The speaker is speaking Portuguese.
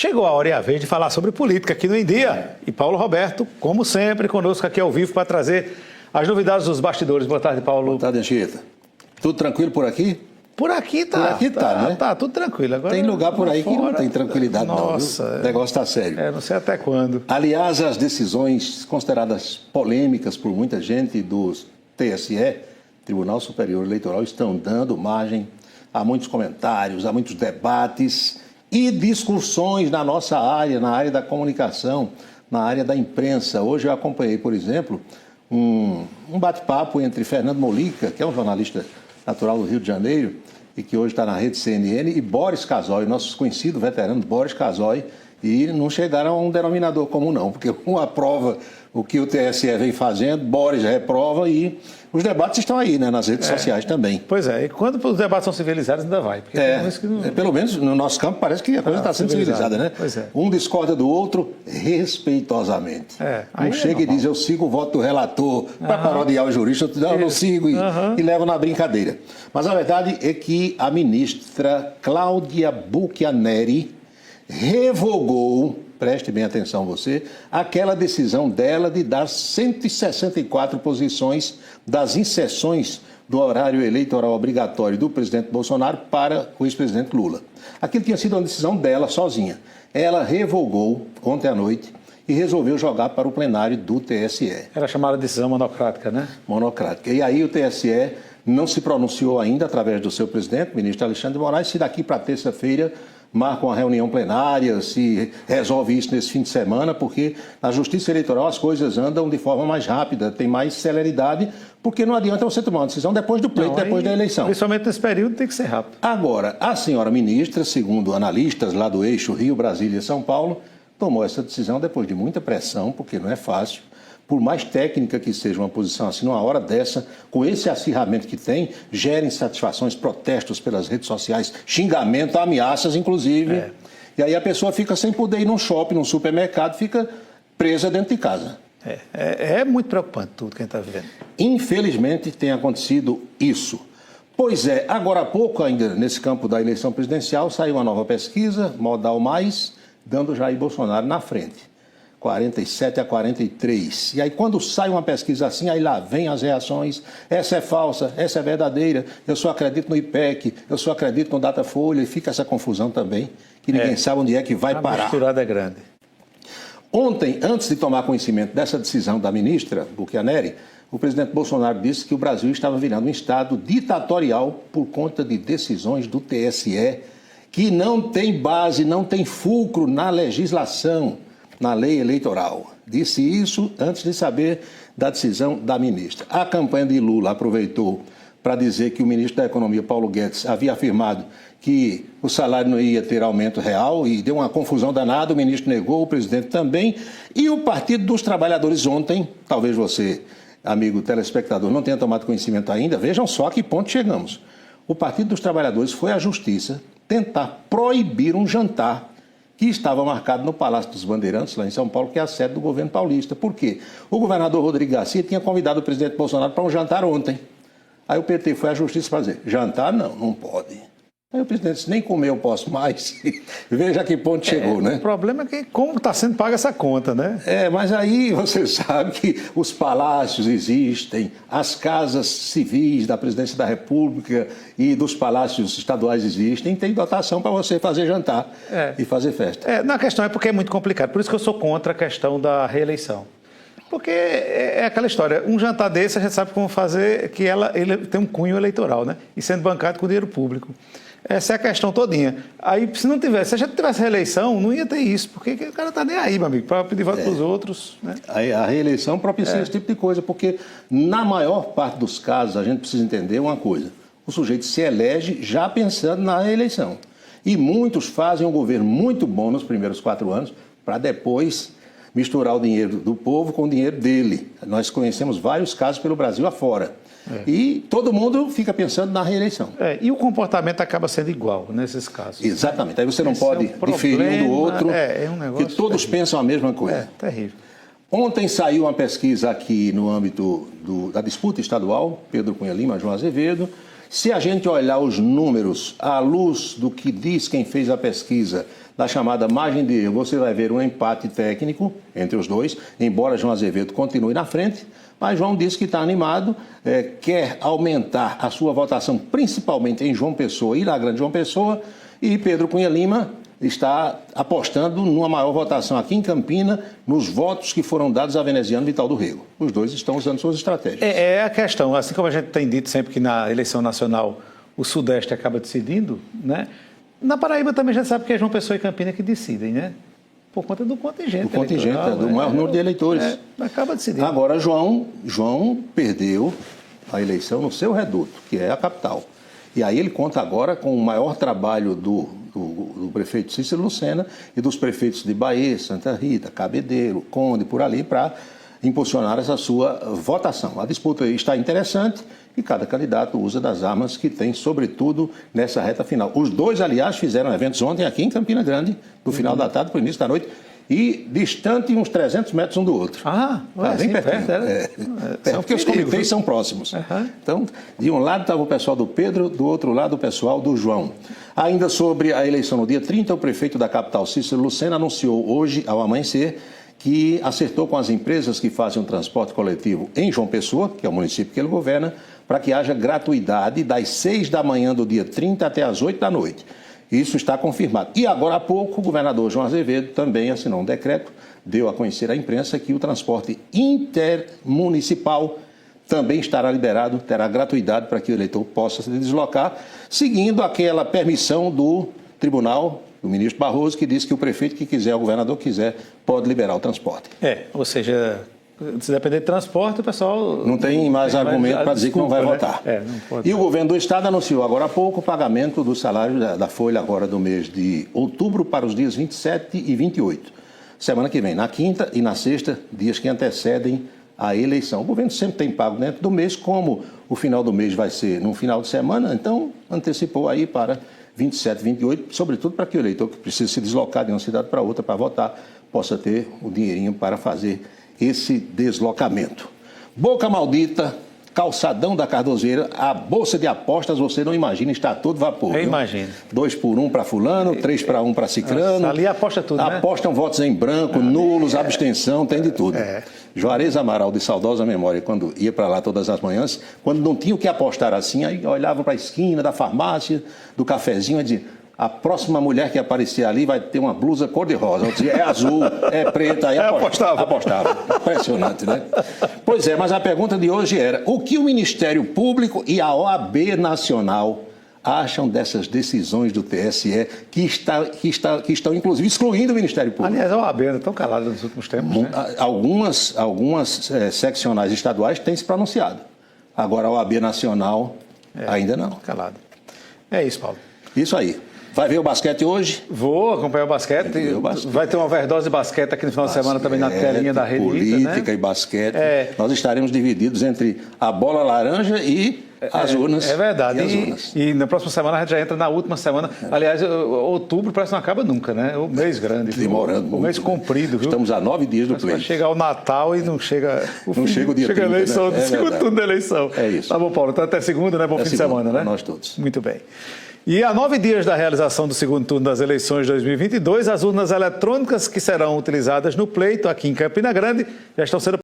Chegou a hora e a vez de falar sobre política aqui no Em Dia. E Paulo Roberto, como sempre, conosco aqui ao vivo para trazer as novidades dos bastidores. Boa tarde, Paulo. Boa tarde, Anchieta. Tudo tranquilo por aqui? Por aqui tá. Por aqui tá, né? Tá, tudo tranquilo. Agora, tem lugar por aí que não tem tranquilidade, nossa, não. Viu? O negócio está sério. Não sei até quando. Aliás, as decisões consideradas polêmicas por muita gente do TSE, Tribunal Superior Eleitoral, estão dando margem a muitos comentários, a muitos debates e discussões na nossa área, na área da comunicação, na área da imprensa. Hoje eu acompanhei, por exemplo, um bate-papo entre Fernando Molica, que é um jornalista natural do Rio de Janeiro e que hoje está na rede CNN, e Boris Casoy, nosso conhecido veterano Boris Casoy, e não chegaram a um denominador comum não, porque um aprova o que o TSE vem fazendo, Boris reprova e os debates estão aí, né, nas redes sociais também. Pois é, e quando os debates são civilizados ainda vai. Porque pelo menos no nosso campo parece que a coisa está sendo civilizada, né? Pois é. Um discorda do outro respeitosamente. Não chega e diz, eu sigo o voto do relator, para parodiar o jurista, eu não sigo e levo na brincadeira. Mas a verdade é que a ministra Cláudia Buchianeri revogou, preste bem atenção você, aquela decisão dela de dar 164 posições das inserções do horário eleitoral obrigatório do presidente Bolsonaro para o ex-presidente Lula. Aquilo tinha sido uma decisão dela sozinha. Ela revogou ontem à noite e resolveu jogar para o plenário do TSE. Era chamada decisão monocrática, né? Monocrática. E aí o TSE não se pronunciou ainda através do seu presidente, o ministro Alexandre de Moraes, se daqui para terça-feira marca uma reunião plenária, se resolve isso nesse fim de semana, porque na Justiça Eleitoral as coisas andam de forma mais rápida, tem mais celeridade, porque não adianta você tomar uma decisão depois do pleito, depois da eleição. Principalmente nesse período tem que ser rápido. Agora, a senhora ministra, segundo analistas lá do eixo Rio, Brasília e São Paulo, tomou essa decisão depois de muita pressão, porque não é fácil. Por mais técnica que seja uma posição assim, numa hora dessa, com esse acirramento que tem, gera insatisfações, protestos pelas redes sociais, xingamento, ameaças, inclusive. E aí a pessoa fica sem poder ir num shopping, num supermercado, fica presa dentro de casa. É muito preocupante tudo que a gente está vivendo. Infelizmente tem acontecido isso. Pois é, agora há pouco, ainda nesse campo da eleição presidencial, saiu uma nova pesquisa, Modal Mais, dando Jair Bolsonaro na frente. 47 a 43. E aí quando sai uma pesquisa assim, aí lá vem as reações, essa é falsa, essa é verdadeira, eu só acredito no IPEC, eu só acredito no Datafolha, e fica essa confusão também, que ninguém sabe onde é que vai parar. A misturada é grande. Ontem, antes de tomar conhecimento dessa decisão da ministra Buchianeri, o presidente Bolsonaro disse que o Brasil estava virando um estado ditatorial por conta de decisões do TSE que não tem base, não tem fulcro na legislação, na lei eleitoral. Disse isso antes de saber da decisão da ministra. A campanha de Lula aproveitou para dizer que o ministro da Economia, Paulo Guedes, havia afirmado que o salário não ia ter aumento real e deu uma confusão danada, o ministro negou, o presidente também. E o Partido dos Trabalhadores ontem, talvez você, amigo telespectador, não tenha tomado conhecimento ainda, vejam só a que ponto chegamos. O Partido dos Trabalhadores foi à Justiça tentar proibir um jantar que estava marcado no Palácio dos Bandeirantes, lá em São Paulo, que é a sede do governo paulista. Por quê? O governador Rodrigo Garcia tinha convidado o presidente Bolsonaro para um jantar ontem. Aí o PT foi à justiça para dizer, jantar não pode. Aí o presidente disse, nem comer eu posso mais. Veja a que ponto chegou, né? O problema é que como está sendo paga essa conta, né? Mas aí você sabe que os palácios existem, as casas civis da presidência da República e dos palácios estaduais existem, tem dotação para você fazer jantar e fazer festa. Na questão é porque é muito complicado, por isso que eu sou contra a questão da reeleição. Porque é aquela história, um jantar desse a gente sabe como fazer, que ele tem um cunho eleitoral, né? E sendo bancado com dinheiro público. Essa é a questão todinha. Aí, se a gente tivesse reeleição, não ia ter isso, porque o cara está nem aí, meu amigo, para pedir voto para os outros. Né? A reeleição propicia esse tipo de coisa, porque na maior parte dos casos a gente precisa entender uma coisa. O sujeito se elege já pensando na reeleição. E muitos fazem um governo muito bom nos primeiros 4 anos, para depois misturar o dinheiro do povo com o dinheiro dele. Nós conhecemos vários casos pelo Brasil afora. E todo mundo fica pensando na reeleição. E o comportamento acaba sendo igual nesses casos. Exatamente. Aí você não pode diferir um do outro, um negócio porque todos pensam a mesma coisa. Terrível. Ontem saiu uma pesquisa aqui no âmbito da disputa estadual, Pedro Cunha Lima, João Azevedo, Se a gente olhar os números à luz do que diz quem fez a pesquisa, da chamada margem de erro, você vai ver um empate técnico entre os dois, embora João Azevedo continue na frente, mas João disse que está animado, quer aumentar a sua votação, principalmente em João Pessoa e na Grande João Pessoa, e Pedro Cunha Lima está apostando numa maior votação aqui em Campina, nos votos que foram dados a Veneziano e Vital do Rego. Os dois estão usando suas estratégias. É a questão, assim como a gente tem dito sempre que na eleição nacional o Sudeste acaba decidindo, né? Na Paraíba também já sabe que é João Pessoa e Campina que decidem, né? Por conta do contingente. O contingente, do maior número de eleitores. Acaba decidindo. Agora, João perdeu a eleição no seu reduto, que é a capital. E aí ele conta agora com o maior trabalho do prefeito Cícero Lucena e dos prefeitos de Bahia, Santa Rita, Cabedelo, Conde, por ali, para impulsionar essa sua votação. A disputa está interessante e cada candidato usa das armas que tem, sobretudo nessa reta final. Os dois, aliás, fizeram eventos ontem aqui em Campina Grande, do final da tarde para o início da noite, e distante uns 300 metros um do outro. Bem pertinho. Porque os comitês são próximos. Então, de um lado estava o pessoal do Pedro, do outro lado o pessoal do João. Ainda sobre a eleição no dia 30, o prefeito da capital, Cícero Lucena, anunciou hoje, ao amanhecer, que acertou com as empresas que fazem o transporte coletivo em João Pessoa, que é o município que ele governa, para que haja gratuidade das 6 da manhã do dia 30 até as 8 da noite. Isso está confirmado. E agora há pouco, o governador João Azevedo também assinou um decreto, deu a conhecer à imprensa que o transporte intermunicipal também estará liberado, terá gratuidade para que o eleitor possa se deslocar, seguindo aquela permissão do tribunal, do ministro Barroso, que disse que o prefeito que quiser, o governador que quiser, pode liberar o transporte. Ou seja, se depender de transporte, o pessoal... Não tem mais argumento para dizer que não vai votar. Não pode. E o governo do Estado anunciou agora há pouco o pagamento do salário da folha agora do mês de outubro para os dias 27 e 28. Semana que vem, na quinta e na sexta, dias que antecedem a eleição. O governo sempre tem pago dentro do mês, como o final do mês vai ser no final de semana, então antecipou aí para 27, 28, sobretudo para que o eleitor que precisa se deslocar de uma cidade para outra para votar possa ter o dinheirinho para fazer esse deslocamento. Boca Maldita, calçadão da Cardozeira, a bolsa de apostas, você não imagina, está a todo vapor. Eu imagino. 2 por 1 para fulano, 3 para 1 para cicrano. Ali aposta tudo, né? Apostam votos em branco, nulos, abstenção, tem de tudo. Juarez Amaral, de saudosa memória, quando ia para lá todas as manhãs, quando não tinha o que apostar assim, aí olhava para a esquina da farmácia, do cafezinho e dizia: a próxima mulher que aparecer ali vai ter uma blusa cor-de-rosa. Eu dizia, é azul, é preta. Aí apostava. Impressionante, né? Pois é, mas a pergunta de hoje era: o que o Ministério Público e a OAB Nacional acham dessas decisões do TSE que estão, inclusive, excluindo o Ministério Público? Aliás, a OAB anda tão calada nos últimos tempos, né? Algumas seccionais estaduais têm se pronunciado. Agora, a OAB Nacional ainda não. Calada. É isso, Paulo. Isso aí. Vai ver o basquete hoje? Vou acompanhar o basquete. Vai ter uma overdose de basquete aqui no final de semana também na telinha da Rede política, né? E basquete. Nós estaremos divididos entre a bola laranja e as urnas. É verdade. E na próxima semana a gente já entra na última semana. Aliás, outubro parece que não acaba nunca, né? O mês grande. Demorando. O mês comprido, viu? Estamos a 9 dias do pleito. Vai chegar o Natal e não chega... Chega o dia 30, a eleição, né? segundo turno da eleição. É isso. Tá bom, Paulo. Então até segunda, né? Bom fim de semana, né? Nós todos. Muito bem. E a 9 dias da realização do segundo turno das eleições de 2022, as urnas eletrônicas que serão utilizadas no pleito aqui em Campina Grande já estão sendo